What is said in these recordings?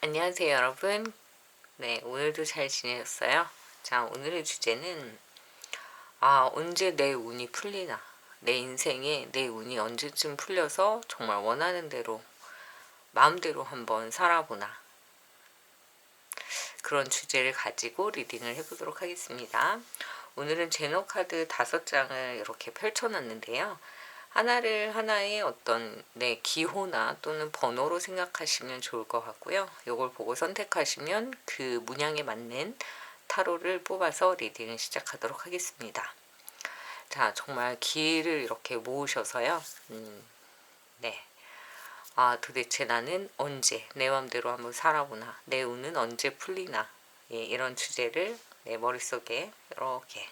안녕하세요 여러분. 네, 오늘도 잘 지내셨어요? 자, 오늘의 주제는 언제 내 운이 풀리나, 내 인생에 내 운이 언제쯤 풀려서 정말 원하는 대로 마음대로 한번 살아보나, 그런 주제를 가지고 리딩을 해보도록 하겠습니다. 오늘은 제노 카드 5장을 이렇게 펼쳐놨는데요. 하나를 하나의 어떤 기호나 또는 번호로 생각하시면 좋을 것 같고요. 이걸 보고 선택하시면 그 문양에 맞는 타로를 뽑아서 리딩을 시작하도록 하겠습니다. 자, 정말 길을 이렇게 모으셔서요. 네. 도대체 나는 언제 내 맘대로 한번 살아보나, 내 운은 언제 풀리나, 이런 주제를 내 머릿속에 이렇게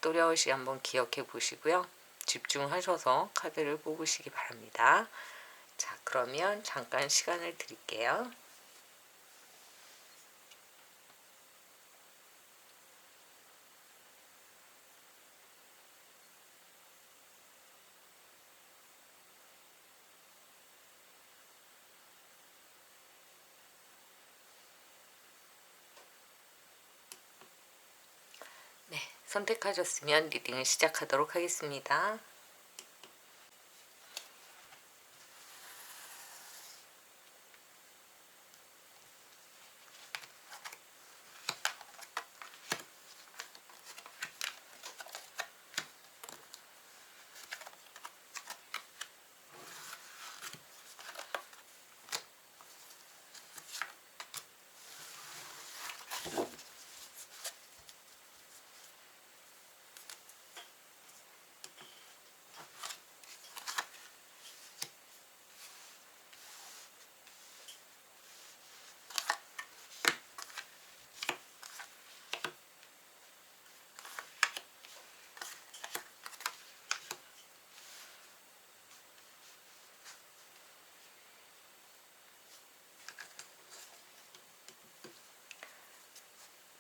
또렷이 한번 기억해 보시고요. 집중하셔서 카드를 뽑으시기 바랍니다. 자, 그러면 잠깐 시간을 드릴게요. 네, 선택하셨으면 리딩을 시작하도록 하겠습니다.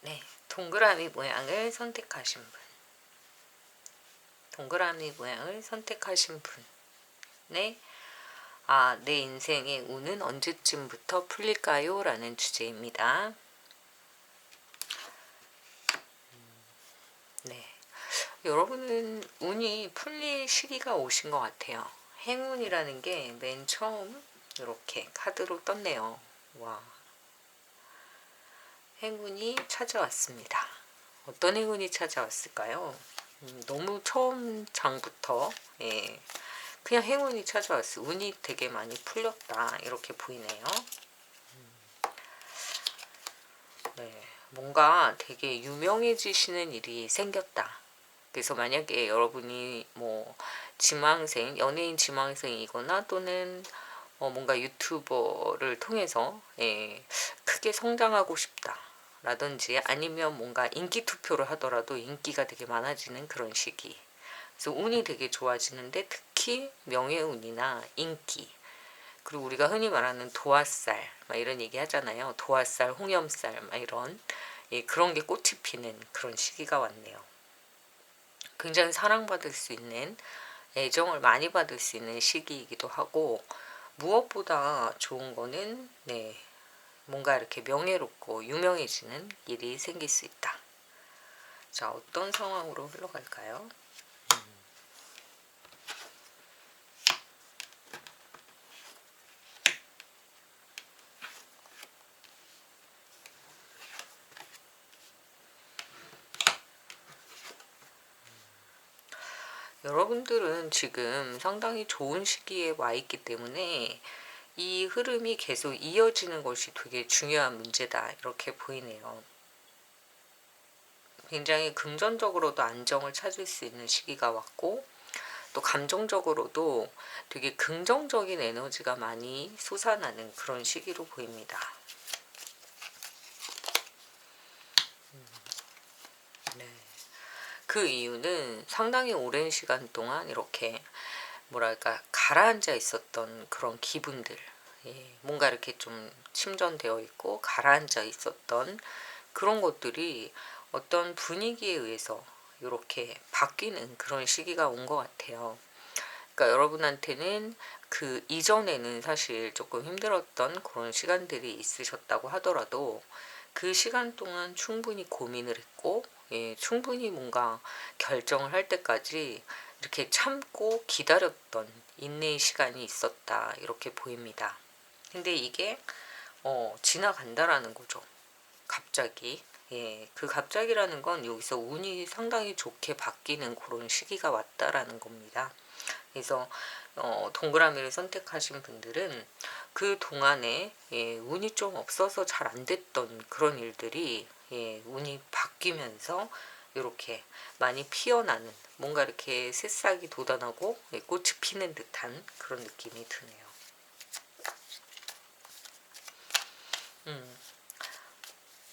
네, 동그라미 모양을 선택하신 분, 동그라미 모양을 선택하신 분, 네, 내 인생의 운은 언제쯤부터 풀릴까요? 라는 주제입니다. 네, 여러분은 운이 풀릴 시기가 오신 것 같아요. 행운이라는 게 맨 처음 이렇게 카드로 떴네요. 와, 행운이 찾아왔습니다. 어떤 행운이 찾아왔을까요? 너무 처음 장부터 그냥 행운이 찾아왔어요. 운이 되게 많이 풀렸다, 이렇게 보이네요. 네, 뭔가 되게 유명해지시는 일이 생겼다. 그래서 만약에 여러분이 뭐 지망생, 연예인 지망생이거나 또는 뭔가 유튜버를 통해서 크게 성장하고 싶다 라든지, 아니면 뭔가 인기 투표를 하더라도 인기가 되게 많아지는 그런 시기. 그래서 운이 되게 좋아지는데, 특히 명예운이나 인기, 그리고 우리가 흔히 말하는 도화살 막 이런 얘기 하잖아요. 도화살, 홍염살 막 이런, 그런 게 꽃이 피는 그런 시기가 왔네요. 굉장히 사랑받을 수 있는, 애정을 많이 받을 수 있는 시기이기도 하고, 무엇보다 좋은 거는 뭔가 이렇게 명예롭고 유명해지는 일이 생길 수 있다. 자, 어떤 상황으로 흘러갈까요? 여러분들은 지금 상당히 좋은 시기에 와 있기 때문에 이 흐름이 계속 이어지는 것이 되게 중요한 문제다, 이렇게 보이네요. 굉장히 금전적으로도 안정을 찾을 수 있는 시기가 왔고, 또 감정적으로도 되게 긍정적인 에너지가 많이 솟아나는 그런 시기로 보입니다. 네. 그 이유는 상당히 오랜 시간 동안 이렇게 뭐랄까 가라앉아 있었던 그런 기분들, 뭔가 이렇게 좀 침전되어 있고 가라앉아 있었던 그런 것들이 어떤 분위기에 의해서 이렇게 바뀌는 그런 시기가 온 것 같아요. 그러니까 여러분한테는 그 이전에는 사실 조금 힘들었던 그런 시간들이 있으셨다고 하더라도 그 시간 동안 충분히 고민을 했고, 충분히 뭔가 결정을 할 때까지 이렇게 참고 기다렸던 인내의 시간이 있었다, 이렇게 보입니다. 근데 이게 지나간다라는 거죠. 갑자기. 그 갑자기라는 건 여기서 운이 상당히 좋게 바뀌는 그런 시기가 왔다라는 겁니다. 그래서 동그라미를 선택하신 분들은 그 동안에 운이 좀 없어서 잘 안 됐던 그런 일들이 운이 바뀌면서 이렇게 많이 피어나는, 뭔가 이렇게 새싹이 돋아나고 꽃이 피는 듯한 그런 느낌이 드네요.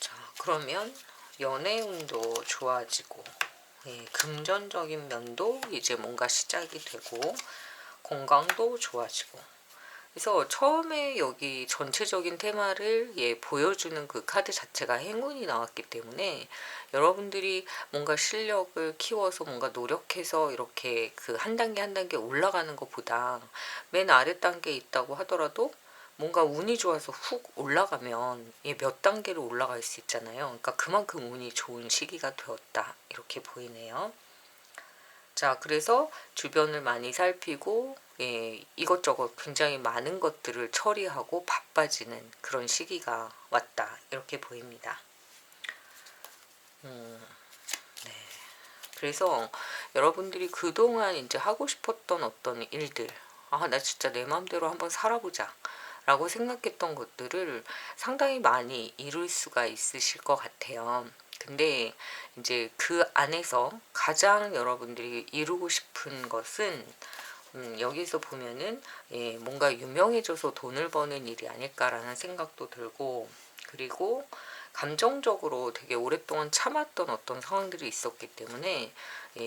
자, 그러면 연애 운도 좋아지고, 금전적인 면도 이제 뭔가 시작이 되고, 건강도 좋아지고. 그래서 처음에 여기 전체적인 테마를 보여주는 그 카드 자체가 행운이 나왔기 때문에 여러분들이 뭔가 실력을 키워서 뭔가 노력해서 이렇게 그 한 단계 한 단계 올라가는 것보다 맨 아래 단계에 있다고 하더라도 뭔가 운이 좋아서 훅 올라가면 몇 단계로 올라갈 수 있잖아요. 그러니까 그만큼 운이 좋은 시기가 되었다, 이렇게 보이네요. 자, 그래서 주변을 많이 살피고 이것저것 굉장히 많은 것들을 처리하고 바빠지는 그런 시기가 왔다, 이렇게 보입니다. 네. 그래서 여러분들이 그동안 이제 하고 싶었던 어떤 일들, 나 진짜 내 마음대로 한번 살아보자 라고 생각했던 것들을 상당히 많이 이룰 수가 있으실 것 같아요. 근데 이제 그 안에서 가장 여러분들이 이루고 싶은 것은 여기서 보면은 뭔가 유명해져서 돈을 버는 일이 아닐까라는 생각도 들고, 그리고 감정적으로 되게 오랫동안 참았던 어떤 상황들이 있었기 때문에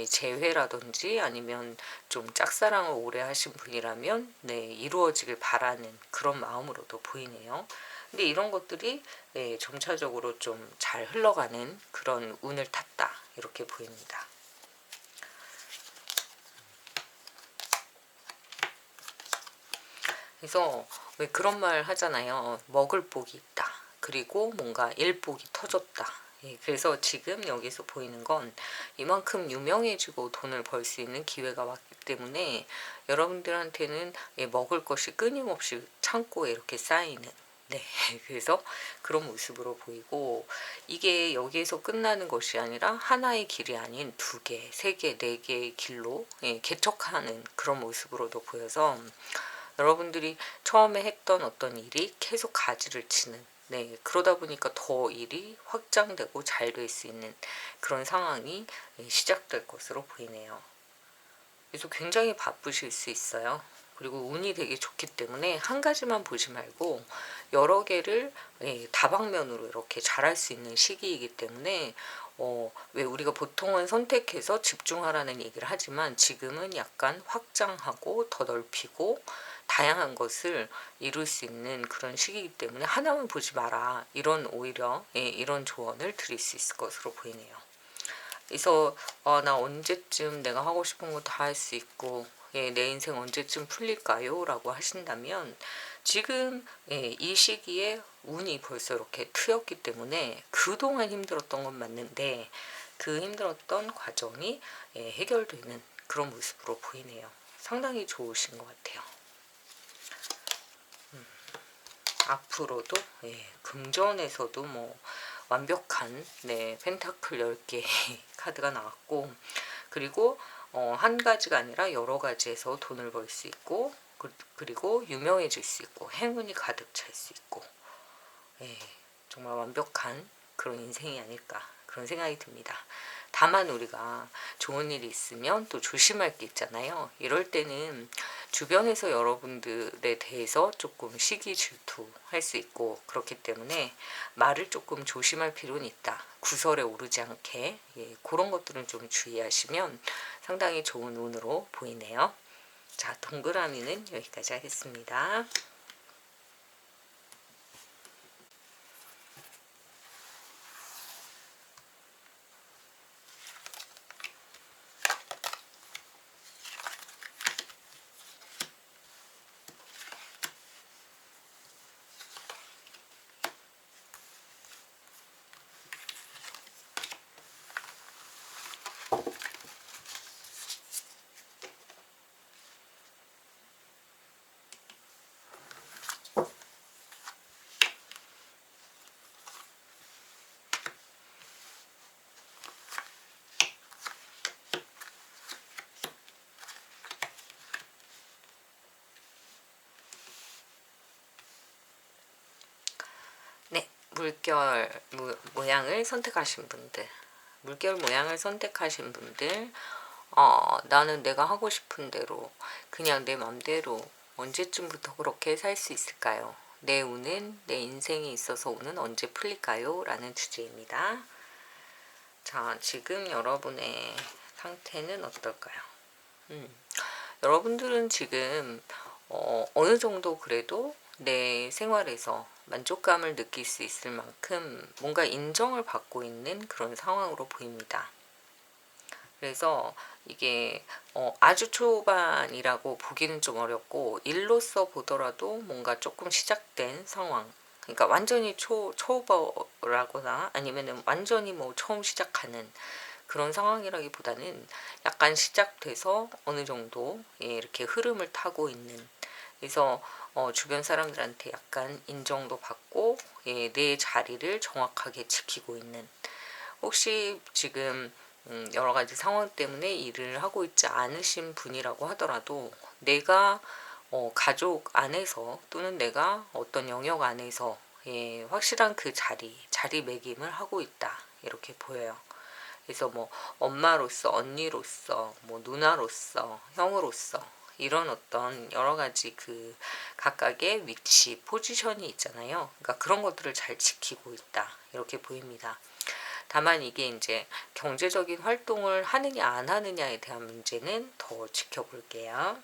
재회라든지 아니면 좀 짝사랑을 오래 하신 분이라면 이루어지길 바라는 그런 마음으로도 보이네요. 근데 이런 것들이 점차적으로 좀 잘 흘러가는 그런 운을 탔다, 이렇게 보입니다. 그래서 왜 그런 말 하잖아요. 먹을 복이 있다. 그리고 뭔가 일복이 터졌다. 그래서 지금 여기서 보이는 건 이만큼 유명해지고 돈을 벌 수 있는 기회가 왔기 때문에 여러분들한테는 먹을 것이 끊임없이 창고에 이렇게 쌓이는, 그래서 그런 모습으로 보이고, 이게 여기에서 끝나는 것이 아니라 하나의 길이 아닌 2개, 3개, 4개의 길로 개척하는 그런 모습으로도 보여서 여러분들이 처음에 했던 어떤 일이 계속 가지를 치는, 그러다 보니까 더 일이 확장되고 잘 될 수 있는 그런 상황이 시작될 것으로 보이네요. 그래서 굉장히 바쁘실 수 있어요. 그리고 운이 되게 좋기 때문에 한 가지만 보지 말고 여러 개를 다방면으로 이렇게 잘할 수 있는 시기이기 때문에 왜 우리가 보통은 선택해서 집중하라는 얘기를 하지만 지금은 약간 확장하고 더 넓히고 다양한 것을 이룰 수 있는 그런 시기이기 때문에 하나만 보지 마라, 이런 오히려 이런 조언을 드릴 수 있을 것으로 보이네요. 그래서 나 언제쯤 내가 하고 싶은 거 다 할 수 있고 내 인생 언제쯤 풀릴까요? 라고 하신다면 지금 이 시기에 운이 벌써 이렇게 트였기 때문에 그동안 힘들었던 건 맞는데 그 힘들었던 과정이 해결되는 그런 모습으로 보이네요. 상당히 좋으신 것 같아요. 앞으로도 금전에서도 뭐 완벽한 펜타클 10개 카드가 나왔고, 그리고 한 가지가 아니라 여러 가지에서 돈을 벌 수 있고, 그리고 유명해질 수 있고 행운이 가득 찰 수 있고, 정말 완벽한 그런 인생이 아닐까, 그런 생각이 듭니다. 다만 우리가 좋은 일이 있으면 또 조심할 게 있잖아요. 이럴 때는 주변에서 여러분들에 대해서 조금 시기 질투할 수 있고, 그렇기 때문에 말을 조금 조심할 필요는 있다. 구설에 오르지 않게 그런 것들은 좀 주의하시면 상당히 좋은 운으로 보이네요. 자, 동그라미는 여기까지 하겠습니다. 물결 모양을 선택하신 분들, 물결 모양을 선택하신 분들, 나는 내가 하고 싶은 대로 그냥 내 맘대로 언제쯤부터 그렇게 살 수 있을까요? 내 운은 내 인생에 있어서 운은 언제 풀릴까요? 라는 주제입니다. 자, 지금 여러분의 상태는 어떨까요? 여러분들은 지금 어느 정도 그래도 내 생활에서 만족감을 느낄 수 있을 만큼 뭔가 인정을 받고 있는 그런 상황으로 보입니다. 그래서 이게 아주 초반이라고 보기는 좀 어렵고, 일로서 보더라도 뭔가 조금 시작된 상황, 그러니까 완전히 초보라거나 아니면은 완전히 뭐 처음 시작하는 그런 상황이라기보다는 약간 시작돼서 어느 정도 이렇게 흐름을 타고 있는, 그래서 주변 사람들한테 약간 인정도 받고 내 자리를 정확하게 지키고 있는, 혹시 지금 여러 가지 상황 때문에 일을 하고 있지 않으신 분이라고 하더라도 내가 가족 안에서 또는 내가 어떤 영역 안에서 확실한 그 자리매김을 하고 있다, 이렇게 보여요. 그래서 뭐 엄마로서, 언니로서, 뭐 누나로서, 형으로서 이런 어떤 여러 가지 그 각각의 위치, 포지션이 있잖아요. 그러니까 그런 것들을 잘 지키고 있다, 이렇게 보입니다. 다만 이게 이제 경제적인 활동을 하느냐 안 하느냐에 대한 문제는 더 지켜볼게요.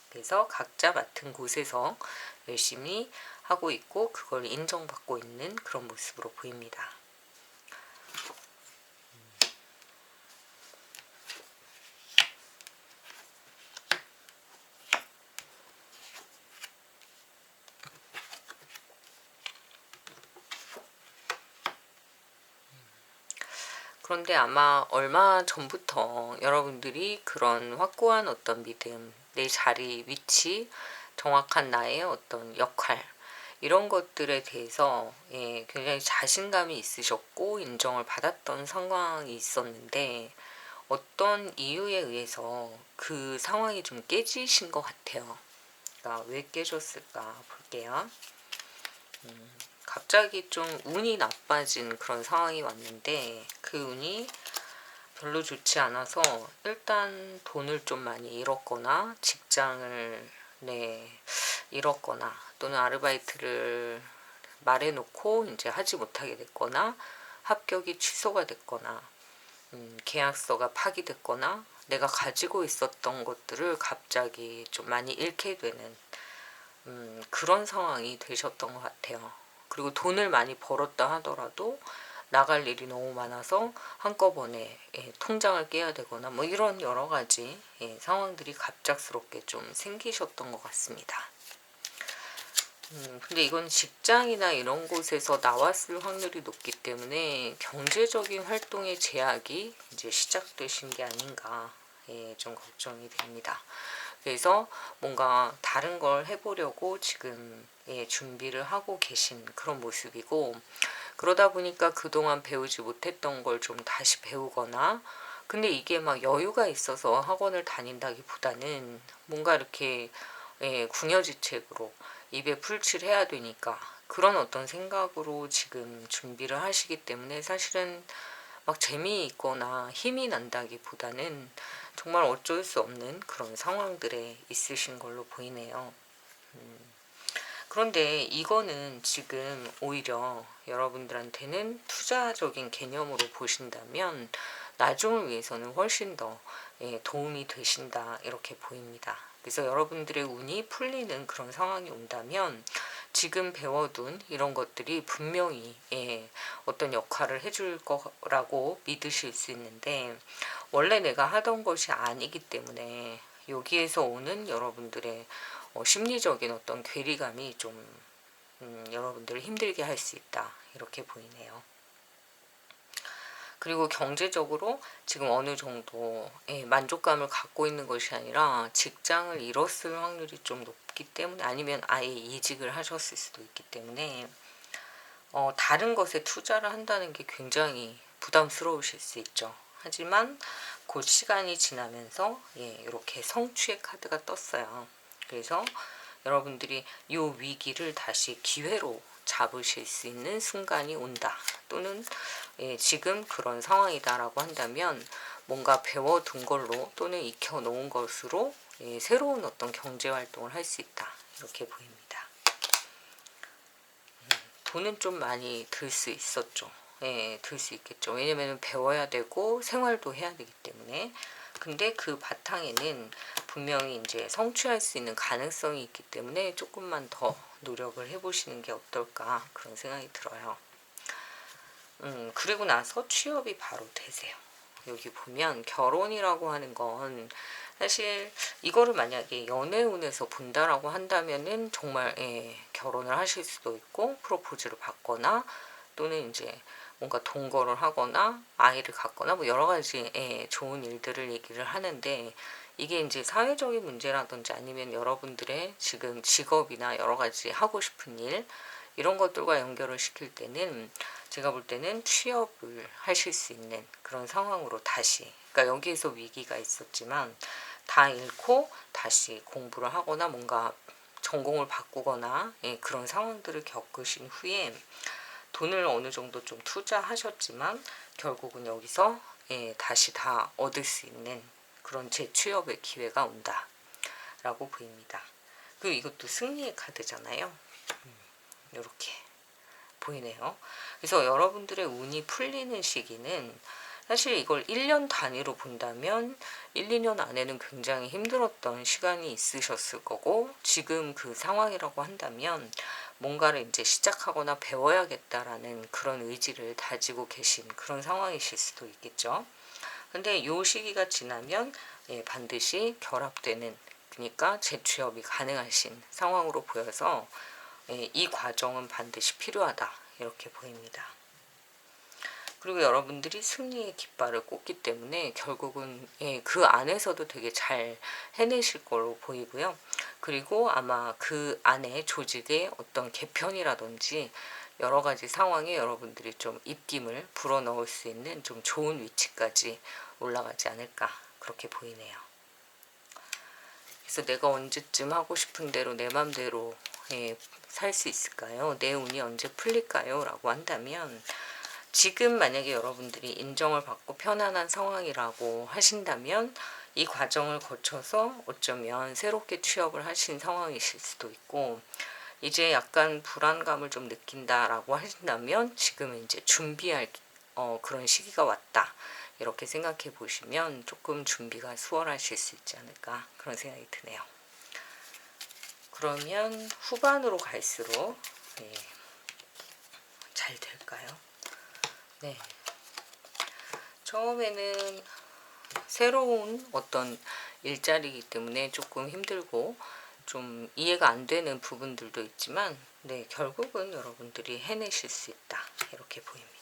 그래서 각자 맡은 곳에서 열심히 하고 있고 그걸 인정받고 있는 그런 모습으로 보입니다. 그런데 아마 얼마 전부터 여러분들이 그런 확고한 어떤 믿음, 내 자리, 위치, 정확한 나의 어떤 역할, 이런 것들에 대해서 굉장히 자신감이 있으셨고 인정을 받았던 상황이 있었는데, 어떤 이유에 의해서 그 상황이 좀 깨지신 것 같아요. 그러니까 왜 깨졌을까 볼게요. 갑자기 좀 운이 나빠진 그런 상황이 왔는데, 그 운이 별로 좋지 않아서 일단 돈을 좀 많이 잃었거나 직장을 잃었거나, 또는 아르바이트를 말해놓고 이제 하지 못하게 됐거나, 합격이 취소가 됐거나, 계약서가 파기됐거나, 내가 가지고 있었던 것들을 갑자기 좀 많이 잃게 되는 그런 상황이 되셨던 것 같아요. 그리고 돈을 많이 벌었다 하더라도 나갈 일이 너무 많아서 한꺼번에 통장을 깨야 되거나 뭐 이런 여러 가지 상황들이 갑작스럽게 좀 생기셨던 것 같습니다. 근데 이건 직장이나 이런 곳에서 나왔을 확률이 높기 때문에 경제적인 활동의 제약이 이제 시작되신 게 아닌가 좀 걱정이 됩니다. 그래서 뭔가 다른 걸 해보려고 지금 준비를 하고 계신 그런 모습이고, 그러다 보니까 그동안 배우지 못했던 걸 좀 다시 배우거나, 근데 이게 막 여유가 있어서 학원을 다닌다기보다는 뭔가 이렇게 궁여지책으로 입에 풀칠을 해야 되니까 그런 어떤 생각으로 지금 준비를 하시기 때문에, 사실은 막 재미있거나 힘이 난다기보다는 정말 어쩔 수 없는 그런 상황들에 있으신 걸로 보이네요. 그런데 이거는 지금 오히려 여러분들한테는 투자적인 개념으로 보신다면 나중을 위해서는 훨씬 더 도움이 되신다, 이렇게 보입니다. 그래서 여러분들의 운이 풀리는 그런 상황이 온다면 지금 배워둔 이런 것들이 분명히 어떤 역할을 해줄 거라고 믿으실 수 있는데, 원래 내가 하던 것이 아니기 때문에 여기에서 오는 여러분들의 심리적인 어떤 괴리감이 좀 여러분들을 힘들게 할 수 있다, 이렇게 보이네요. 그리고 경제적으로 지금 어느 정도 만족감을 갖고 있는 것이 아니라 직장을 잃었을 확률이 좀 높기 때문에, 아니면 아예 이직을 하셨을 수도 있기 때문에 다른 것에 투자를 한다는 게 굉장히 부담스러우실 수 있죠. 하지만 그 시간이 지나면서 이렇게 성취의 카드가 떴어요. 그래서 여러분들이 이 위기를 다시 기회로 잡으실 수 있는 순간이 온다. 또는 지금 그런 상황이다라고 한다면 뭔가 배워둔 걸로 또는 익혀놓은 것으로 새로운 어떤 경제활동을 할 수 있다. 이렇게 보입니다. 돈은 좀 많이 들 수 있었죠. 들 수 있겠죠. 왜냐면 배워야 되고 생활도 해야 되기 때문에. 근데 그 바탕에는 분명히 이제 성취할 수 있는 가능성이 있기 때문에 조금만 더 노력을 해보시는 게 어떨까 그런 생각이 들어요. 그리고 나서 취업이 바로 되세요. 여기 보면 결혼이라고 하는 건 사실 이거를 만약에 연애운에서 본다라고 한다면은 정말 결혼을 하실 수도 있고 프로포즈를 받거나 또는 이제 뭔가 동거를 하거나 아이를 갖거나 뭐 여러 가지 좋은 일들을 얘기를 하는데 이게 이제 사회적인 문제라든지 아니면 여러분들의 지금 직업이나 여러 가지 하고 싶은 일 이런 것들과 연결을 시킬 때는 제가 볼 때는 취업을 하실 수 있는 그런 상황으로 다시 그러니까 여기에서 위기가 있었지만 다 잃고 다시 공부를 하거나 뭔가 전공을 바꾸거나 그런 상황들을 겪으신 후에 돈을 어느 정도 좀 투자하셨지만 결국은 여기서 다시 다 얻을 수 있는 그런 재취업의 기회가 온다 라고 보입니다. 그리고 이것도 승리의 카드잖아요. 이렇게 보이네요. 그래서 여러분들의 운이 풀리는 시기는 사실 이걸 1년 단위로 본다면 1, 2년 안에는 굉장히 힘들었던 시간이 있으셨을 거고 지금 그 상황이라고 한다면 뭔가를 이제 시작하거나 배워야겠다라는 그런 의지를 다지고 계신 그런 상황이실 수도 있겠죠. 근데 이 시기가 지나면 반드시 결합되는 그러니까 재취업이 가능하신 상황으로 보여서 이 과정은 반드시 필요하다 이렇게 보입니다. 그리고 여러분들이 승리의 깃발을 꽂기 때문에 결국은 그 안에서도 되게 잘 해내실 걸로 보이고요. 그리고 아마 그 안에 조직의 어떤 개편이라든지 여러 가지 상황에 여러분들이 좀 입김을 불어넣을 수 있는 좀 좋은 위치까지 올라가지 않을까 그렇게 보이네요. 그래서 내가 언제쯤 하고 싶은 대로 내 맘대로 살 수 있을까요? 내 운이 언제 풀릴까요? 라고 한다면 지금 만약에 여러분들이 인정을 받고 편안한 상황이라고 하신다면 이 과정을 거쳐서 어쩌면 새롭게 취업을 하신 상황이실 수도 있고 이제 약간 불안감을 좀 느낀다라고 하신다면 지금은 이제 준비할 그런 시기가 왔다. 이렇게 생각해 보시면 조금 준비가 수월하실 수 있지 않을까 그런 생각이 드네요. 그러면 후반으로 갈수록 잘 될까요? 네. 처음에는 새로운 어떤 일자리이기 때문에 조금 힘들고 좀 이해가 안 되는 부분들도 있지만 결국은 여러분들이 해내실 수 있다 이렇게 보입니다.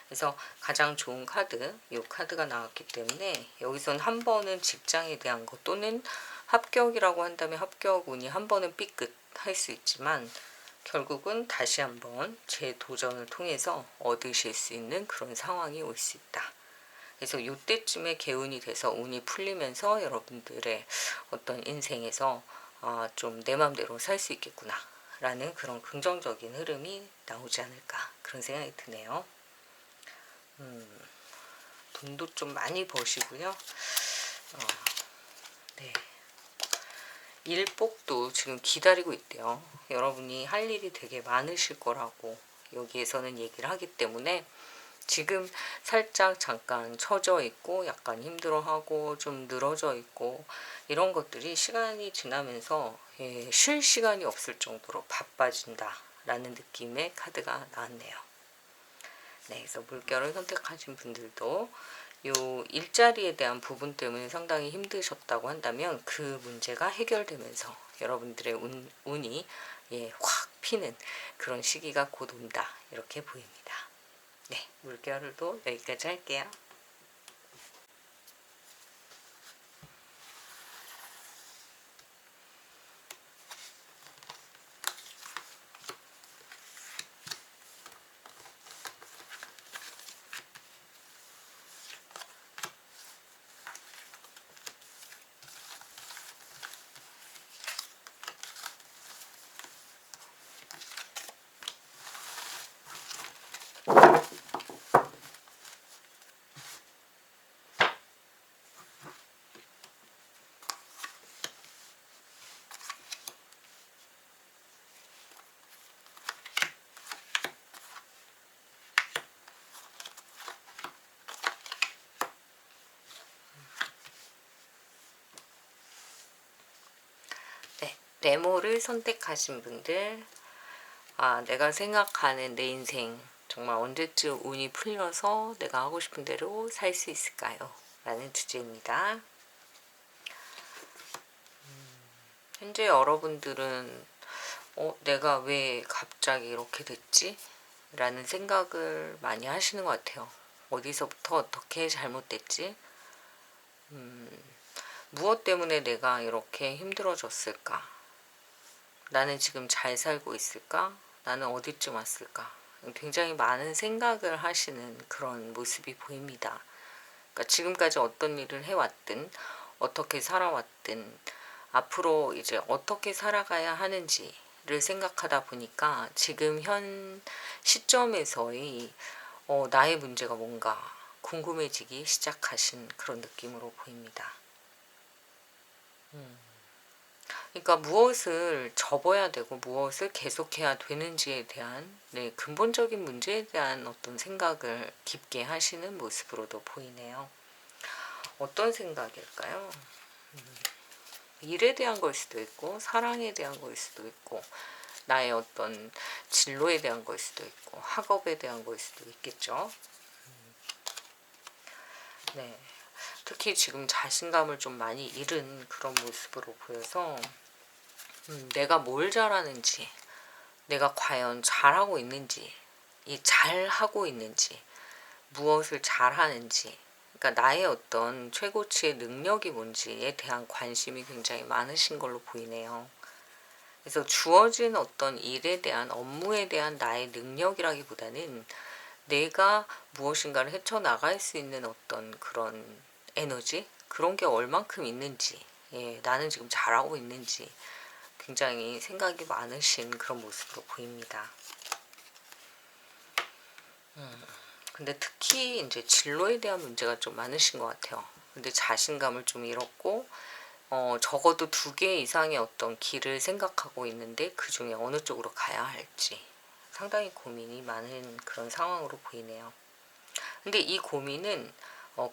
그래서 가장 좋은 카드, 이 카드가 나왔기 때문에 여기선 한 번은 직장에 대한 것 또는 합격이라고 한다면 합격 운이 한 번은 삐끗 할 수 있지만 결국은 다시 한번 재도전을 통해서 얻으실 수 있는 그런 상황이 올 수 있다. 그래서 이때쯤에 개운이 돼서 운이 풀리면서 여러분들의 어떤 인생에서 좀 내 맘대로 살 수 있겠구나 라는 그런 긍정적인 흐름이 나오지 않을까 그런 생각이 드네요. 돈도 좀 많이 버시고요. 네. 일복도 지금 기다리고 있대요. 여러분이 할 일이 되게 많으실 거라고 여기에서는 얘기를 하기 때문에 지금 살짝 잠깐 처져 있고 약간 힘들어하고 좀 늘어져 있고 이런 것들이 시간이 지나면서 쉴 시간이 없을 정도로 바빠진다 라는 느낌의 카드가 나왔네요. 네, 그래서 물결을 선택하신 분들도 요 일자리에 대한 부분 때문에 상당히 힘드셨다고 한다면 그 문제가 해결되면서 여러분들의 운이 확 피는 그런 시기가 곧 온다 이렇게 보입니다. 네, 물결도 여기까지 할게요. 네모를 선택하신 분들, 내가 생각하는 내 인생 정말 언제쯤 운이 풀려서 내가 하고 싶은 대로 살 수 있을까요? 라는 주제입니다. 현재 여러분들은 내가 왜 갑자기 이렇게 됐지? 라는 생각을 많이 하시는 것 같아요. 어디서부터 어떻게 잘못됐지? 무엇 때문에 내가 이렇게 힘들어졌을까? 나는 지금 잘 살고 있을까? 나는 어디쯤 왔을까? 굉장히 많은 생각을 하시는 그런 모습이 보입니다. 그러니까 지금까지 어떤 일을 해왔든 어떻게 살아왔든 앞으로 이제 어떻게 살아가야 하는지를 생각하다 보니까 지금 현 시점에서의 나의 문제가 뭔가 궁금해지기 시작하신 그런 느낌으로 보입니다. 그러니까 무엇을 접어야 되고 무엇을 계속해야 되는지에 대한 근본적인 문제에 대한 어떤 생각을 깊게 하시는 모습으로도 보이네요. 어떤 생각일까요? 일에 대한 걸 수도 있고 사랑에 대한 걸 수도 있고 나의 어떤 진로에 대한 걸 수도 있고 학업에 대한 걸 수도 있겠죠. 네. 특히 지금 자신감을 좀 많이 잃은 그런 모습으로 보여서 내가 뭘 잘하는지, 내가 과연 잘하고 있는지, 이 잘하고 있는지, 무엇을 잘하는지, 그러니까 나의 어떤 최고치의 능력이 뭔지에 대한 관심이 굉장히 많으신 걸로 보이네요. 그래서 주어진 어떤 일에 대한 업무에 대한 나의 능력이라기보다는 내가 무엇인가를 헤쳐나갈 수 있는 어떤 그런 에너지? 그런 게 얼만큼 있는지, 나는 지금 잘하고 있는지 굉장히 생각이 많으신 그런 모습으로 보입니다. 근데 특히 이제 진로에 대한 문제가 좀 많으신 것 같아요. 근데 자신감을 좀 잃었고, 적어도 2개 이상의 어떤 길을 생각하고 있는데 그 중에 어느 쪽으로 가야 할지 상당히 고민이 많은 그런 상황으로 보이네요. 근데 이 고민은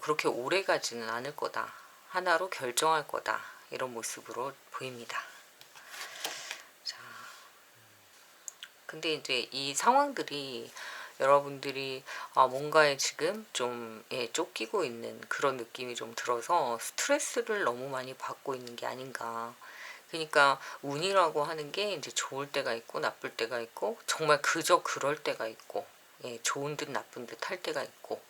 그렇게 오래 가지는 않을 거다. 하나로 결정할 거다. 이런 모습으로 보입니다. 자, 근데 이제 이 상황들이 여러분들이 뭔가에 지금 좀 쫓기고 있는 그런 느낌이 좀 들어서 스트레스를 너무 많이 받고 있는 게 아닌가. 그러니까 운이라고 하는 게 이제 좋을 때가 있고 나쁠 때가 있고 정말 그저 그럴 때가 있고 좋은 듯 나쁜 듯 할 때가 있고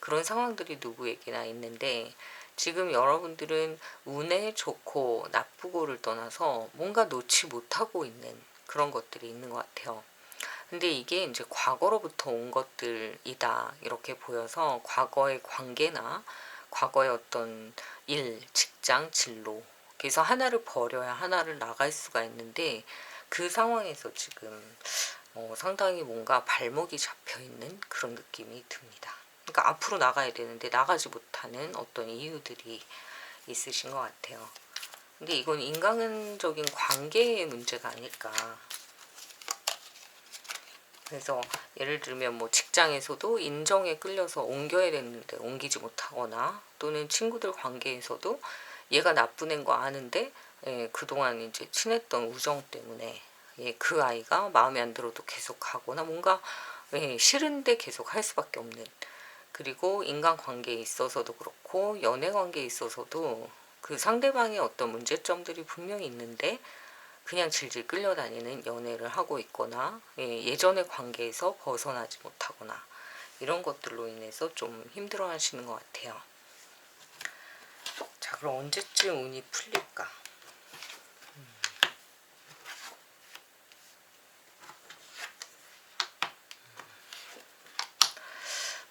그런 상황들이 누구에게나 있는데 지금 여러분들은 운에 좋고 나쁘고를 떠나서 뭔가 놓지 못하고 있는 그런 것들이 있는 것 같아요. 근데 이게 이제 과거로부터 온 것들이다 이렇게 보여서 과거의 관계나 과거의 어떤 일, 직장, 진로 그래서 하나를 버려야 하나를 나갈 수가 있는데 그 상황에서 지금 상당히 뭔가 발목이 잡혀 있는 그런 느낌이 듭니다. 그러니까 앞으로 나가야 되는데 나가지 못하는 어떤 이유들이 있으신 것 같아요. 근데 이건 인간적인 관계의 문제가 아닐까. 그래서 예를 들면 뭐 직장에서도 인정에 끌려서 옮겨야 되는데 옮기지 못하거나 또는 친구들 관계에서도 얘가 나쁜 애인 거 아는데 그동안 이제 친했던 우정 때문에 그 아이가 마음에 안 들어도 계속 가거나 뭔가 싫은데 계속 할 수밖에 없는 그리고 인간관계에 있어서도 그렇고 연애관계에 있어서도 그 상대방의 어떤 문제점들이 분명히 있는데 그냥 질질 끌려다니는 연애를 하고 있거나 예전의 관계에서 벗어나지 못하거나 이런 것들로 인해서 좀 힘들어 하시는 것 같아요. 자, 그럼 언제쯤 운이 풀릴까?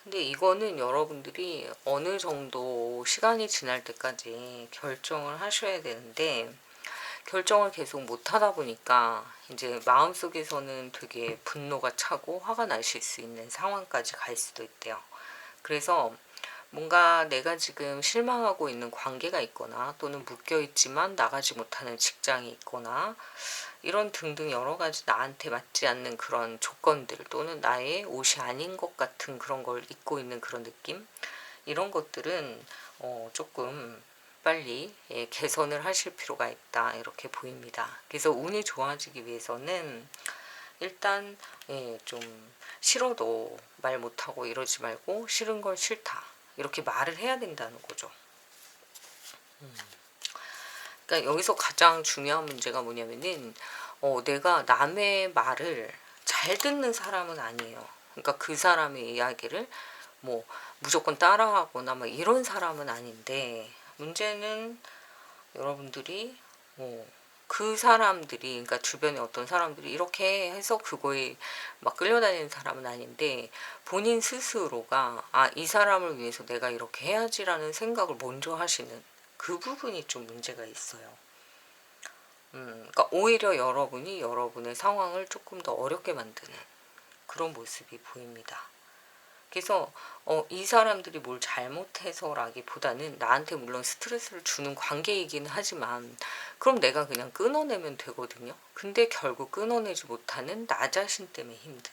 근데 이거는 여러분들이 어느 정도 시간이 지날 때까지 결정을 하셔야 되는데 결정을 계속 못 하다 보니까 이제 마음속에서는 되게 분노가 차고 화가 나실 수 있는 상황까지 갈 수도 있대요. 그래서 뭔가 내가 지금 실망하고 있는 관계가 있거나 또는 묶여있지만 나가지 못하는 직장이 있거나 이런 등등 여러 가지 나한테 맞지 않는 그런 조건들 또는 나의 옷이 아닌 것 같은 그런 걸 입고 있는 그런 느낌 이런 것들은 조금 빨리빨리 개선을 하실 필요가 있다 이렇게 보입니다. 그래서 운이 좋아지기 위해서는 일단 좀 싫어도 말 못하고 이러지 말고 싫은 건 싫다 이렇게 말을 해야 된다는 거죠. 그러니까 여기서 가장 중요한 문제가 뭐냐면은 내가 남의 말을 잘 듣는 사람은 아니에요. 그러니까 그 사람의 이야기를 뭐 무조건 따라하거나 막 이런 사람은 아닌데, 문제는 여러분들이 그 사람들이, 그러니까 주변에 어떤 사람들이 이렇게 해서 그거에 막 끌려다니는 사람은 아닌데, 본인 스스로가 이 사람을 위해서 내가 이렇게 해야지라는 생각을 먼저 하시는 그 부분이 좀 문제가 있어요. 그러니까 오히려 여러분이 여러분의 상황을 조금 더 어렵게 만드는 그런 모습이 보입니다. 그래서 이 사람들이 뭘 잘못해서라기보다는 나한테 물론 스트레스를 주는 관계이기는 하지만 그럼 내가 그냥 끊어내면 되거든요. 근데 결국 끊어내지 못하는 나 자신 때문에 힘든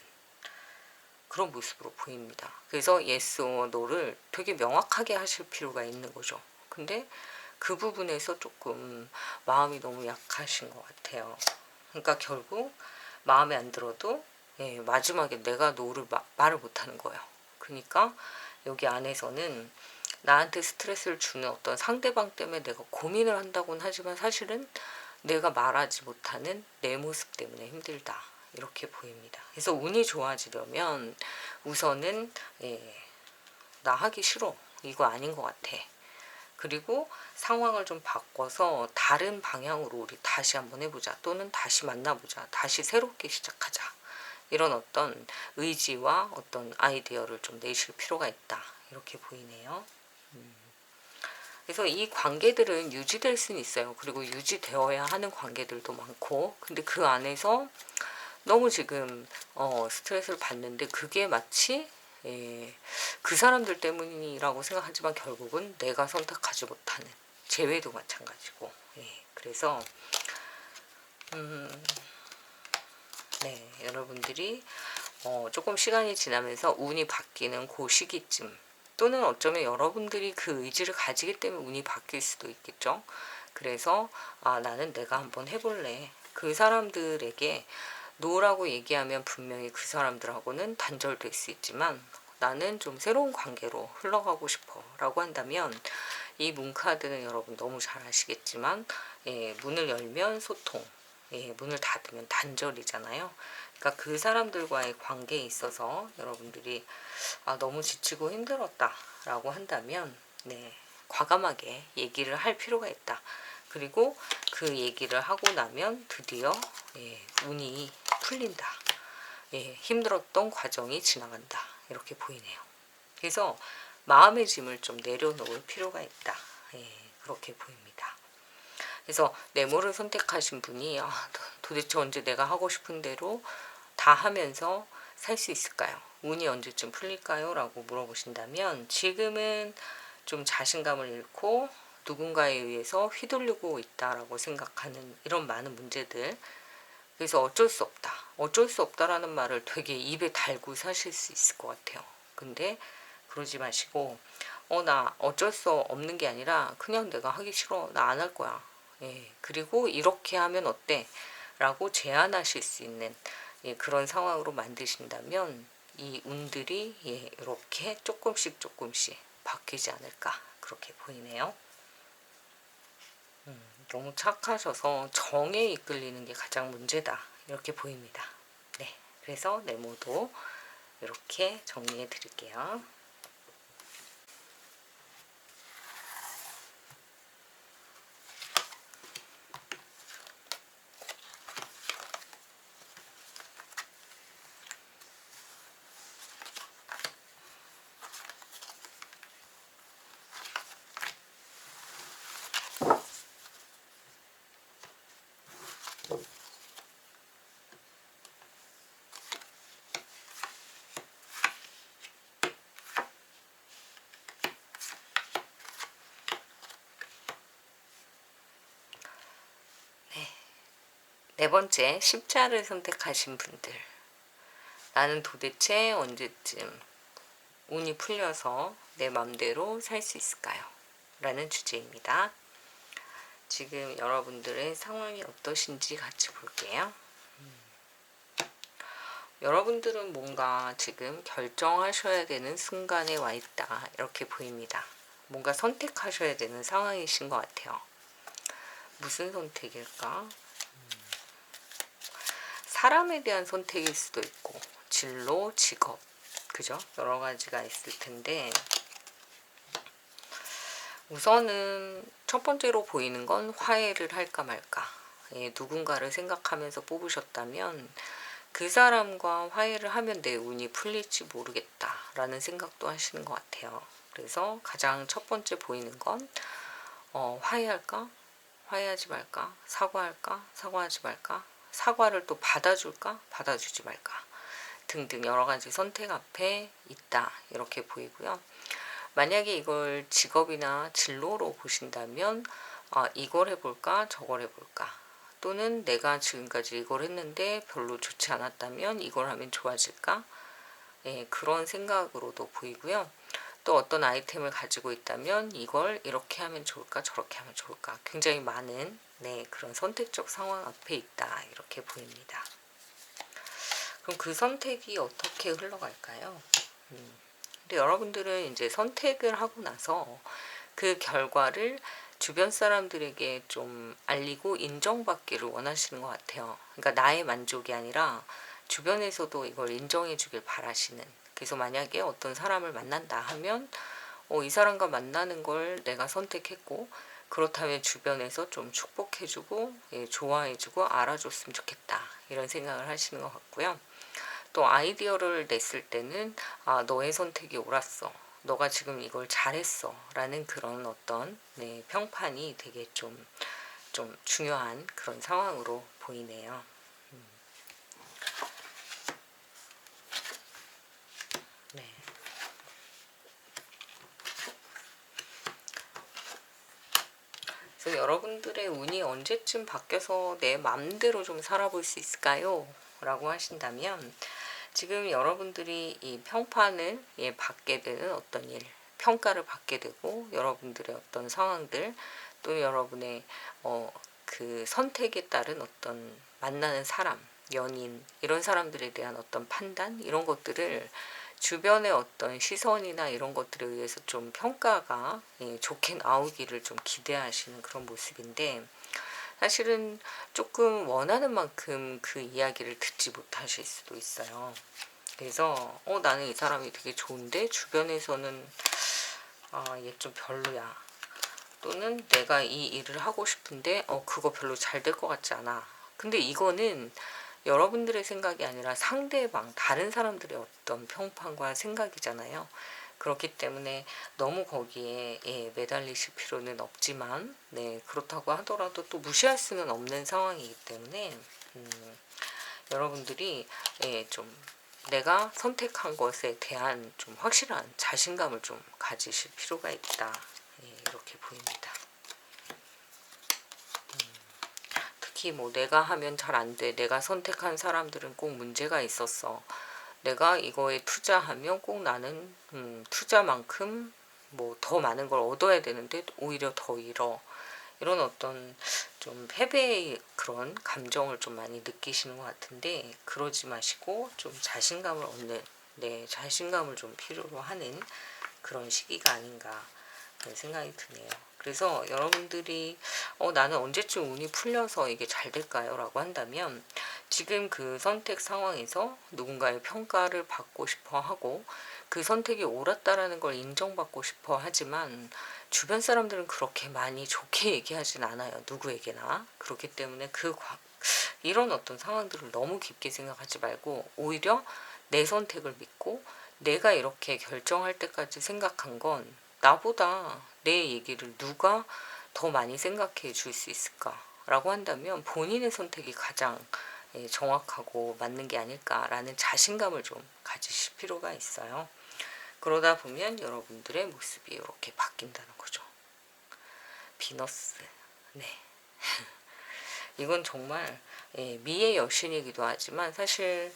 그런 모습으로 보입니다. 그래서 yes or no를 되게 명확하게 하실 필요가 있는 거죠. 근데 그 부분에서 조금 마음이 너무 약하신 것 같아요. 그러니까 결국 마음에 안 들어도 마지막에 내가 노를 말을 못하는 거예요. 그러니까 여기 안에서는 나한테 스트레스를 주는 어떤 상대방 때문에 내가 고민을 한다고는 하지만 사실은 내가 말하지 못하는 내 모습 때문에 힘들다 이렇게 보입니다. 그래서 운이 좋아지려면 우선은 나 하기 싫어, 이거 아닌 것 같아, 그리고 상황을 좀 바꿔서 다른 방향으로 우리 다시 한번 해보자, 또는 다시 만나보자, 다시 새롭게 시작하자, 이런 어떤 의지와 어떤 아이디어를 좀 내실 필요가 있다 이렇게 보이네요. 그래서 이 관계들은 유지될 수는 있어요. 그리고 유지되어야 하는 관계들도 많고, 근데 그 안에서 너무 지금 스트레스를 받는데 그게 마치 그 사람들 때문이라고 생각하지만 결국은 내가 선택하지 못하는 재회도 마찬가지고, 그래서 여러분들이 조금 시간이 지나면서 운이 바뀌는 그 시기쯤, 또는 어쩌면 여러분들이 그 의지를 가지기 때문에 운이 바뀔 수도 있겠죠. 그래서 나는 내가 한번 해볼래. 그 사람들에게 노라고 얘기하면 분명히 그 사람들하고는 단절될 수 있지만 나는 좀 새로운 관계로 흘러가고 싶어 라고 한다면, 이 문카드는 여러분 너무 잘 아시겠지만 문을 열면 소통, 문을 닫으면 단절이잖아요. 그러니까 그 사람들과의 관계에 있어서 여러분들이 너무 지치고 힘들었다 라고 한다면 과감하게 얘기를 할 필요가 있다. 그리고 그 얘기를 하고 나면 드디어 운이 풀린다, 힘들었던 과정이 지나간다 이렇게 보이네요. 그래서 마음의 짐을 좀 내려놓을 필요가 있다, 그렇게 보입니다. 그래서 네모를 선택하신 분이 도대체 언제 내가 하고 싶은 대로 다 하면서 살 수 있을까요? 운이 언제쯤 풀릴까요? 라고 물어보신다면, 지금은 좀 자신감을 잃고 누군가에 의해서 휘둘리고 있다라고 생각하는 이런 많은 문제들, 그래서 어쩔 수 없다, 어쩔 수 없다라는 말을 되게 입에 달고 사실 수 있을 것 같아요. 근데 그러지 마시고 나 어쩔 수 없는 게 아니라 그냥 내가 하기 싫어, 나 안 할 거야, 그리고 이렇게 하면 어때? 라고 제안하실 수 있는 그런 상황으로 만드신다면 이 운들이 이렇게 조금씩 바뀌지 않을까 그렇게 보이네요. 너무 착하셔서 정에 이끌리는 게 가장 문제다 이렇게 보입니다. 그래서 네모도 이렇게 정리해 드릴게요. 네 번째, 십자를 선택하신 분들, 나는 도대체 언제쯤 운이 풀려서 내 맘대로 살 수 있을까요? 라는 주제입니다. 지금 여러분들의 상황이 어떠신지 같이 볼게요. 여러분들은 뭔가 지금 결정하셔야 되는 순간에 와 있다, 이렇게 보입니다. 뭔가 선택하셔야 되는 상황이신 것 같아요. 무슨 선택일까? 사람에 대한 선택일 수도 있고, 진로, 직업, 그죠? 여러 가지가 있을 텐데, 우선은 첫 번째로 보이는 건 화해를 할까 말까. 예, 누군가를 생각하면서 뽑으셨다면 그 사람과 화해를 하면 내 운이 풀릴지 모르겠다 라는 생각도 하시는 것 같아요. 그래서 가장 첫 번째 보이는 건 화해할까? 화해하지 말까? 사과할까? 사과하지 말까? 사과를 또 받아줄까? 받아주지 말까? 등등 여러 가지 선택 앞에 있다, 이렇게 보이고요. 만약에 이걸 직업이나 진로로 보신다면 이걸 해볼까? 저걸 해볼까? 또는 내가 지금까지 이걸 했는데 별로 좋지 않았다면 이걸 하면 좋아질까? 예, 그런 생각으로도 보이고요. 또 어떤 아이템을 가지고 있다면 이걸 이렇게 하면 좋을까? 저렇게 하면 좋을까? 굉장히 많은 그런 선택적 상황 앞에 있다, 이렇게 보입니다. 그럼 그 선택이 어떻게 흘러갈까요? 근데 여러분들은 이제 선택을 하고 나서 그 결과를 주변 사람들에게 좀 알리고 인정받기를 원하시는 것 같아요. 그러니까 나의 만족이 아니라 주변에서도 이걸 인정해 주길 바라시는. 그래서 만약에 어떤 사람을 만난다 하면 이 사람과 만나는 걸 내가 선택했고, 그렇다면 주변에서 좀 축복해주고, 예, 좋아해주고 알아줬으면 좋겠다, 이런 생각을 하시는 것 같고요. 또 아이디어를 냈을 때는 너의 선택이 옳았어, 너가 지금 이걸 잘했어 라는 그런 어떤 평판이 되게 좀 중요한 그런 상황으로 보이네요. 네. 그래서 여러분들의 운이 언제쯤 바뀌어서 내 맘대로 좀 살아볼 수 있을까요? 라고 하신다면, 지금 여러분들이 이 평판을 받게 되는 어떤 일, 평가를 받게 되고, 여러분들의 어떤 상황들, 또는 여러분의 그 선택에 따른 어떤 만나는 사람, 연인, 이런 사람들에 대한 어떤 판단, 이런 것들을 주변의 어떤 시선이나 이런 것들에 의해서 좀 평가가 좋게 나오기를 좀 기대하시는 그런 모습인데, 사실은 조금 원하는 만큼 그 이야기를 듣지 못하실 수도 있어요. 그래서 나는 이 사람이 되게 좋은데 주변에서는 얘 좀 별로야, 또는 내가 이 일을 하고 싶은데 그거 별로 잘 될 것 같지 않아. 근데 이거는 여러분들의 생각이 아니라 상대방, 다른 사람들의 어떤 평판과 생각이잖아요. 그렇기 때문에 너무 거기에 매달리실 필요는 없지만, 그렇다고 하더라도 또 무시할 수는 없는 상황이기 때문에 여러분들이 좀 내가 선택한 것에 대한 좀 확실한 자신감을 좀 가지실 필요가 있다, 이렇게 보입니다. 특히 뭐 내가 하면 잘 안 돼, 내가 선택한 사람들은 꼭 문제가 있었어, 내가 이거에 투자하면 꼭 나는 투자만큼 뭐 더 많은 걸 얻어야 되는데 오히려 더 잃어, 이런 어떤 좀 패배의 그런 감정을 좀 많이 느끼시는 것 같은데, 그러지 마시고 좀 자신감을 얻는, 자신감을 좀 필요로 하는 그런 시기가 아닌가 그런 생각이 드네요. 그래서 여러분들이 나는 언제쯤 운이 풀려서 이게 잘 될까요? 라고 한다면, 지금 그 선택 상황에서 누군가의 평가를 받고 싶어 하고 그 선택이 옳았다라는 걸 인정받고 싶어 하지만 주변 사람들은 그렇게 많이 좋게 얘기하진 않아요, 누구에게나. 그렇기 때문에 이런 어떤 상황들을 너무 깊게 생각하지 말고, 오히려 내 선택을 믿고 내가 이렇게 결정할 때까지 생각한 건 나보다 내 얘기를 누가 더 많이 생각해 줄 수 있을까 라고 한다면 본인의 선택이 가장 정확하고 맞는 게 아닐까라는 자신감을 좀 가지실 필요가 있어요. 그러다 보면 여러분들의 모습이 이렇게 바뀐다는 거죠. 비너스. 네. 이건 정말 미의 여신이기도 하지만 사실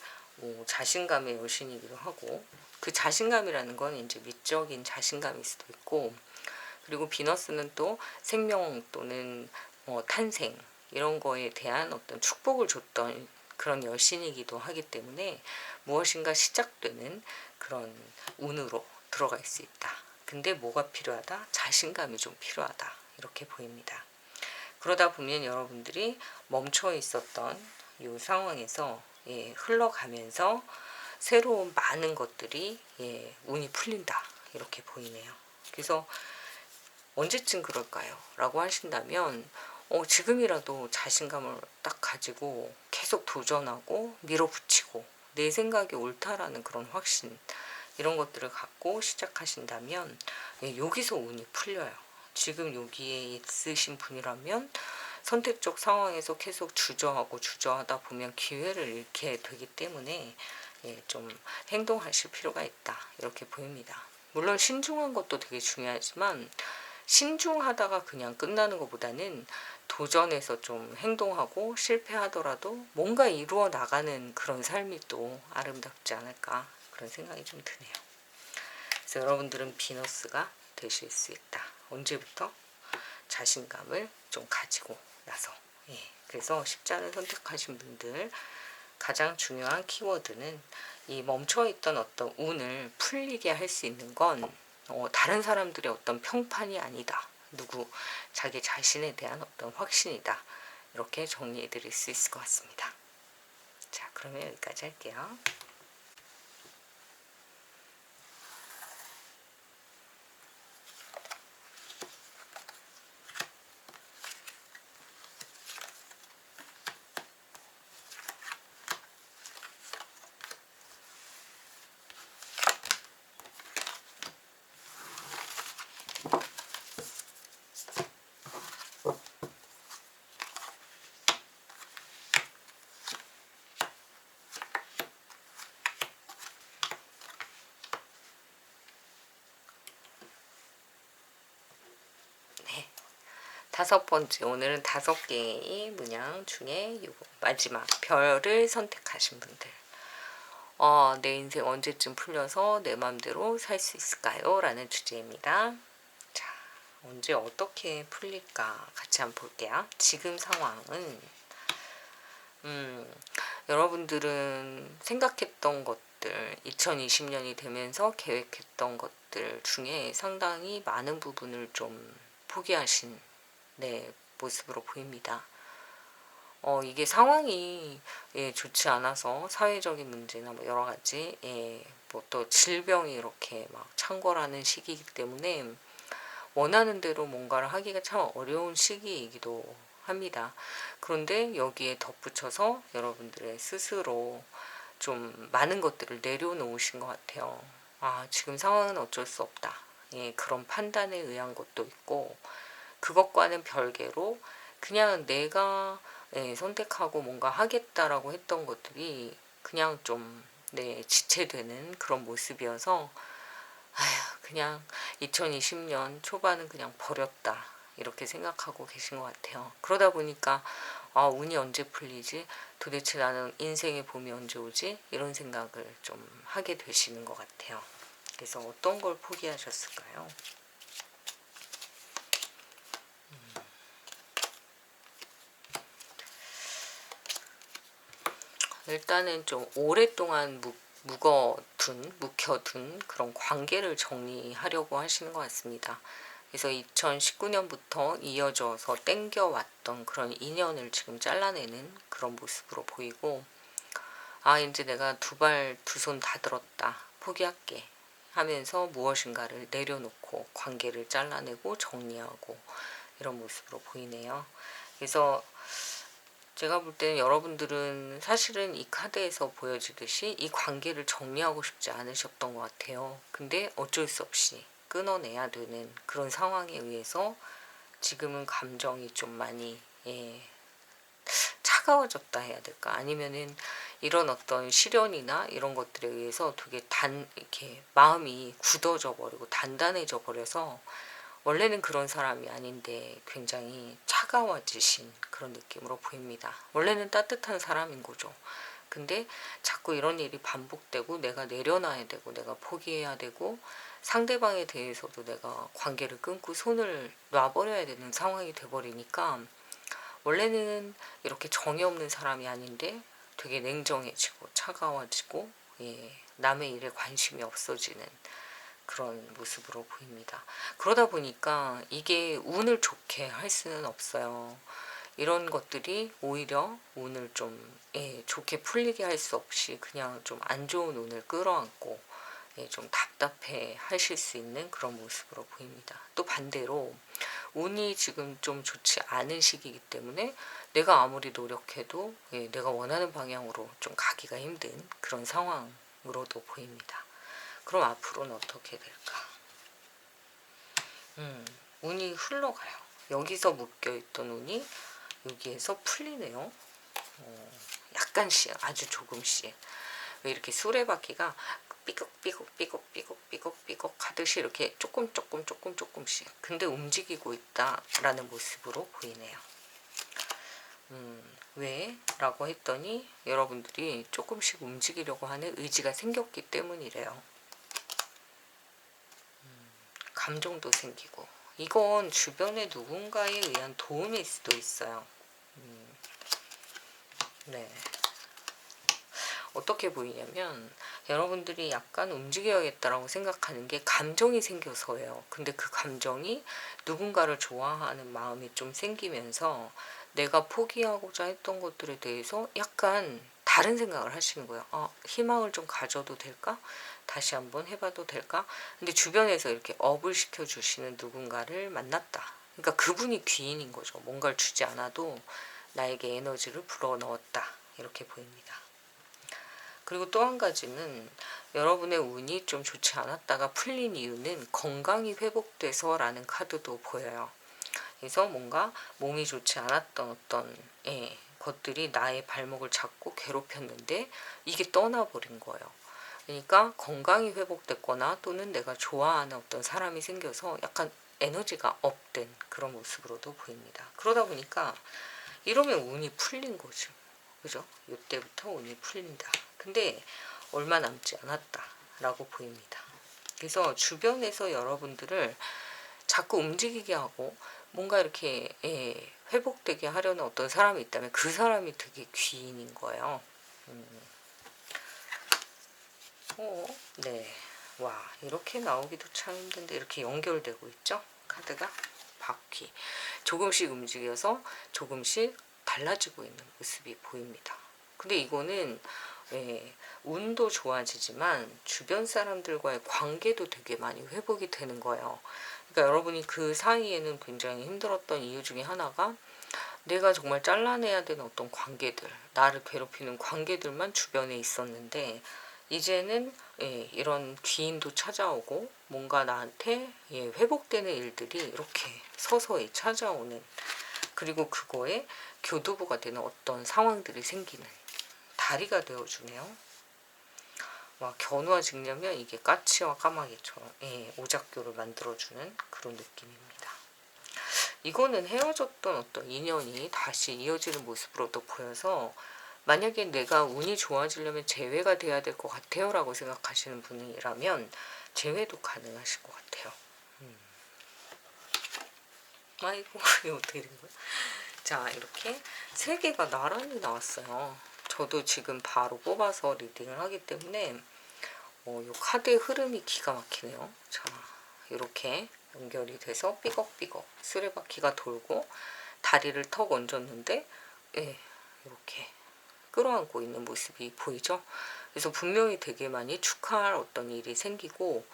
자신감의 여신이기도 하고, 그 자신감이라는 건 이제 미적인 자신감일 수도 있고, 그리고 비너스는 또 생명 또는 탄생 이런 거에 대한 어떤 축복을 줬던 그런 여신이기도 하기 때문에 무엇인가 시작되는 그런 운으로 들어갈 수 있다. 근데 뭐가 필요하다? 자신감이 좀 필요하다. 이렇게 보입니다. 그러다 보면 여러분들이 멈춰 있었던 이 상황에서 흘러가면서 새로운 많은 것들이 운이 풀린다. 이렇게 보이네요. 그래서 언제쯤 그럴까요? 라고 하신다면 지금이라도 자신감을 딱 가지고 계속 도전하고 밀어붙이고 내 생각이 옳다라는 그런 확신 이런 것들을 갖고 시작하신다면 여기서 운이 풀려요. 지금 여기에 있으신 분이라면 선택적 상황에서 계속 주저하다 보면 기회를 잃게 되기 때문에 좀 행동하실 필요가 있다. 이렇게 보입니다. 물론 신중한 것도 되게 중요하지만 신중하다가 그냥 끝나는 것보다는 도전해서 좀 행동하고 실패하더라도 뭔가 이루어 나가는 그런 삶이 또 아름답지 않을까 그런 생각이 좀 드네요. 그래서 여러분들은 비너스가 되실 수 있다. 언제부터? 자신감을 좀 가지고 나서. 그래서 십자를 선택하신 분들 가장 중요한 키워드는 이 멈춰있던 어떤 운을 풀리게 할 수 있는 건 다른 사람들의 어떤 평판이 아니다. 자기 자신에 대한 어떤 확신이다. 이렇게 정리해 드릴 수 있을 것 같습니다. 자, 그러면 여기까지 할게요. 다섯 번째, 오늘은 5개의 문양 중에 마지막 별을 선택하신 분들. 내 인생 언제쯤 풀려서 내 맘대로 살 수 있을까요? 라는 주제입니다. 자, 언제 어떻게 풀릴까 같이 한번 볼게요. 지금 상황은 여러분들은 생각했던 것들 2020년이 되면서 계획했던 것들 중에 상당히 많은 부분을 좀 포기하신 모습으로 보입니다. 이게 상황이 좋지 않아서 사회적인 문제나 뭐 여러 가지 뭐 또 질병이 이렇게 막 창궐하는 시기이기 때문에 원하는 대로 뭔가를 하기가 참 어려운 시기이기도 합니다. 그런데 여기에 덧붙여서 여러분들의 스스로 좀 많은 것들을 내려놓으신 것 같아요. 지금 상황은 어쩔 수 없다. 그런 판단에 의한 것도 있고 그것과는 별개로 그냥 내가 선택하고 뭔가 하겠다라고 했던 것들이 그냥 좀 지체되는 그런 모습이어서 그냥 2020년 초반은 그냥 버렸다 이렇게 생각하고 계신 것 같아요. 그러다 보니까 운이 언제 풀리지? 도대체 나는 인생의 봄이 언제 오지? 이런 생각을 좀 하게 되시는 것 같아요. 그래서 어떤 걸 포기하셨을까요? 일단은 좀 오랫동안 묵혀둔 그런 관계를 정리하려고 하시는 것 같습니다. 그래서 2019년부터 이어져서 땡겨왔던 그런 인연을 지금 잘라내는 그런 모습으로 보이고 이제 내가 두 손 다 들었다. 포기할게. 하면서 무엇인가를 내려놓고 관계를 잘라내고 정리하고 이런 모습으로 보이네요. 그래서 제가 볼 때는 여러분들은 사실은 이 카드에서 보여지듯이 이 관계를 정리하고 싶지 않으셨던 것 같아요. 근데 어쩔 수 없이 끊어내야 되는 그런 상황에 의해서 지금은 감정이 좀 많이 차가워졌다 해야 될까? 아니면은 이런 어떤 시련이나 이런 것들에 의해서 되게 이렇게 마음이 굳어져 버리고 단단해져 버려서 원래는 그런 사람이 아닌데 굉장히 차가워지신 그런 느낌으로 보입니다. 원래는 따뜻한 사람인 거죠. 근데 자꾸 이런 일이 반복되고 내가 내려놔야 되고 내가 포기해야 되고 상대방에 대해서도 내가 관계를 끊고 손을 놔버려야 되는 상황이 돼버리니까 원래는 이렇게 정이 없는 사람이 아닌데 되게 냉정해지고 차가워지고 남의 일에 관심이 없어지는 그런 모습으로 보입니다. 그러다 보니까 이게 운을 좋게 할 수는 없어요. 이런 것들이 오히려 운을 좀 좋게 풀리게 할 수 없이 그냥 좀 안 좋은 운을 끌어안고 좀 답답해 하실 수 있는 그런 모습으로 보입니다. 또 반대로 운이 지금 좀 좋지 않은 시기이기 때문에 내가 아무리 노력해도 내가 원하는 방향으로 좀 가기가 힘든 그런 상황으로도 보입니다. 그럼 앞으로는 어떻게 될까? 운이 흘러가요. 여기서 묶여있던 운이 여기에서 풀리네요. 약간씩, 아주 조금씩. 왜 이렇게 수레바퀴가 삐걱삐걱 하듯이 이렇게 조금씩 근데 움직이고 있다라는 모습으로 보이네요. 왜? 라고 했더니 여러분들이 조금씩 움직이려고 하는 의지가 생겼기 때문이래요. 감정도 생기고, 이건 주변의 누군가에 의한 도움일 수도 있어요. 네. 어떻게 보이냐면 여러분들이 약간 움직여야겠다라고 생각하는 게 감정이 생겨서예요. 근데 그 감정이 누군가를 좋아하는 마음이 좀 생기면서 내가 포기하고자 했던 것들에 대해서 약간 다른 생각을 하시는 거예요. 희망을 좀 가져도 될까? 다시 한번 해봐도 될까? 근데 주변에서 이렇게 업을 시켜주시는 누군가를 만났다. 그러니까 그분이 귀인인 거죠. 뭔가를 주지 않아도 나에게 에너지를 불어넣었다. 이렇게 보입니다. 그리고 또 한 가지는 여러분의 운이 좀 좋지 않았다가 풀린 이유는 건강이 회복돼서라는 카드도 보여요. 그래서 뭔가 몸이 좋지 않았던 어떤 것들이 나의 발목을 잡고 괴롭혔는데 이게 떠나버린 거예요. 그러니까 건강이 회복됐거나 또는 내가 좋아하는 어떤 사람이 생겨서 약간 에너지가 업된 그런 모습으로도 보입니다. 그러다 보니까 이러면 운이 풀린 거죠. 그죠? 이때부터 운이 풀린다. 근데 얼마 남지 않았다라고 보입니다. 그래서 주변에서 여러분들을 자꾸 움직이게 하고 뭔가 이렇게 회복되게 하려는 어떤 사람이 있다면 그 사람이 되게 귀인인 거예요. 네. 와, 이렇게 나오기도 참 힘든데 이렇게 연결되고 있죠? 카드가 바퀴. 조금씩 움직여서 조금씩 달라지고 있는 모습이 보입니다. 근데 이거는 운도 좋아지지만 주변 사람들과의 관계도 되게 많이 회복이 되는 거예요. 그러니까 여러분이 그 사이에는 굉장히 힘들었던 이유 중에 하나가 내가 정말 잘라내야 되는 어떤 관계들, 나를 괴롭히는 관계들만 주변에 있었는데 이제는 이런 귀인도 찾아오고 뭔가 나한테 회복되는 일들이 이렇게 서서히 찾아오는, 그리고 그거에 교두보가 되는 어떤 상황들이 생기는 다리가 되어주네요. 견우와 직녀면 이게 까치와 까마귀처럼 오작교를 만들어주는 그런 느낌입니다. 이거는 헤어졌던 어떤 인연이 다시 이어지는 모습으로도 보여서 만약에 내가 운이 좋아지려면 재회가 돼야 될 것 같아요 라고 생각하시는 분이라면 재회도 가능하실 것 같아요. 아이고 이거 어떻게 된 거야? 자, 이렇게 3개가 나란히 나왔어요. 저도 지금 바로 뽑아서 리딩을 하기 때문에 이 카드의 흐름이 기가 막히네요. 자, 이렇게 연결이 돼서 삐걱삐걱 수레바퀴가 돌고 다리를 턱 얹었는데 이렇게 끌어안고 있는 모습이 보이죠? 그래서 분명히 되게 많이 축하할 어떤 일이 생기고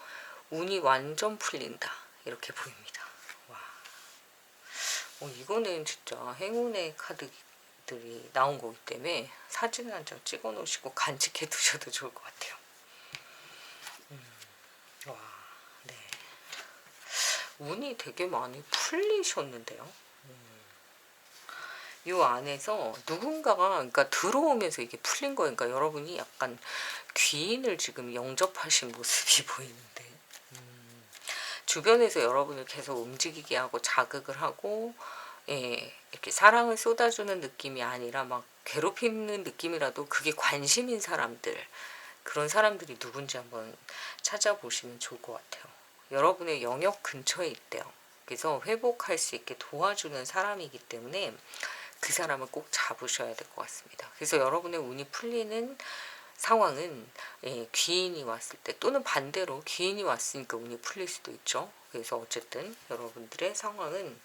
운이 완전 풀린다 이렇게 보입니다. 와, 이거는 진짜 행운의 카드들이 나온 거기 때문에 사진을 한 장 찍어 놓으시고 간직해 두셔도 좋을 것 같아요. 와, 네. 운이 되게 많이 풀리셨는데요. 이 안에서 누군가가 그러니까 들어오면서 이게 풀린 거예요. 그러니까 여러분이 약간 귀인을 지금 영접하신 모습이 보이는데 주변에서 여러분을 계속 움직이게 하고 자극을 하고 이렇게 사랑을 쏟아주는 느낌이 아니라 막 괴롭히는 느낌이라도 그게 관심인 사람들, 그런 사람들이 누군지 한번 찾아보시면 좋을 것 같아요. 여러분의 영역 근처에 있대요. 그래서 회복할 수 있게 도와주는 사람이기 때문에 그 사람을 꼭 잡으셔야 될 것 같습니다. 그래서 여러분의 운이 풀리는 상황은 귀인이 왔을 때 또는 반대로 귀인이 왔으니까 운이 풀릴 수도 있죠. 그래서 어쨌든 여러분들의 상황은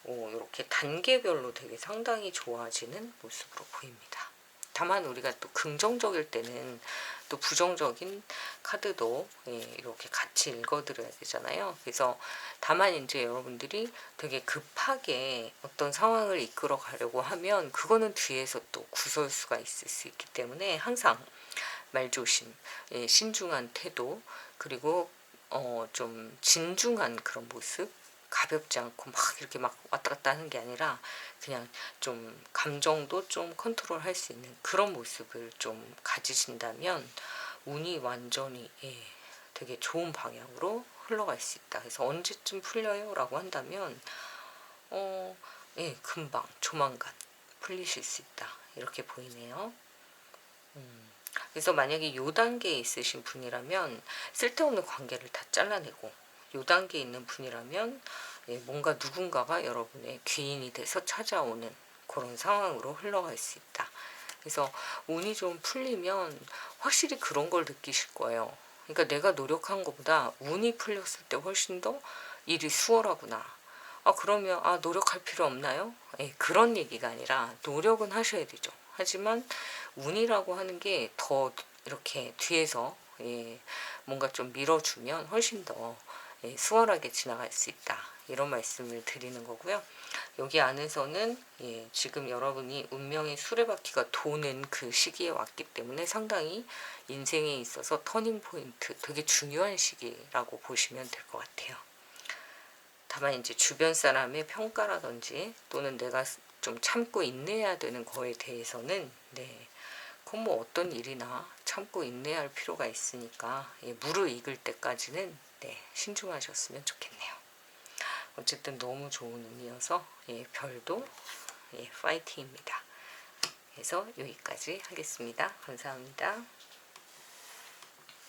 이렇게 단계별로 되게 상당히 좋아지는 모습으로 보입니다. 다만 우리가 또 긍정적일 때는 또 부정적인 카드도 이렇게 같이 읽어드려야 되잖아요. 그래서 다만 이제 여러분들이 되게 급하게 어떤 상황을 이끌어 가려고 하면 그거는 뒤에서 또 구설수가 있을 수 있기 때문에 항상 말조심, 신중한 태도, 그리고 좀 진중한 그런 모습, 가볍지 않고 막 이렇게 막 왔다 갔다 하는 게 아니라 그냥 좀 감정도 좀 컨트롤할 수 있는 그런 모습을 좀 가지신다면 운이 완전히 되게 좋은 방향으로 흘러갈 수 있다. 그래서 언제쯤 풀려요? 라고 한다면 금방 조만간 풀리실 수 있다. 이렇게 보이네요. 그래서 만약에 요 단계에 있으신 분이라면 쓸데없는 관계를 다 잘라내고 요 단계에 있는 분이라면 뭔가 누군가가 여러분의 귀인이 돼서 찾아오는 그런 상황으로 흘러갈 수 있다. 그래서 운이 좀 풀리면 확실히 그런 걸 느끼실 거예요. 그러니까 내가 노력한 것보다 운이 풀렸을 때 훨씬 더 일이 수월하구나. 그러면 노력할 필요 없나요? 그런 얘기가 아니라 노력은 하셔야 되죠. 하지만 운이라고 하는 게 더 이렇게 뒤에서 뭔가 좀 밀어주면 훨씬 더 수월하게 지나갈 수 있다. 이런 말씀을 드리는 거고요. 여기 안에서는 지금 여러분이 운명의 수레바퀴가 도는 그 시기에 왔기 때문에 상당히 인생에 있어서 터닝 포인트, 되게 중요한 시기라고 보시면 될 것 같아요. 다만 이제 주변 사람의 평가라든지 또는 내가 좀 참고 인내해야 되는 거에 대해서는 그건 뭐 어떤 일이나 참고 인내할 필요가 있으니까 무르익을 때까지는 신중하셨으면 좋겠네요. 어쨌든 너무 좋은 운이어서 별도 파이팅입니다. 그래서 여기까지 하겠습니다. 감사합니다.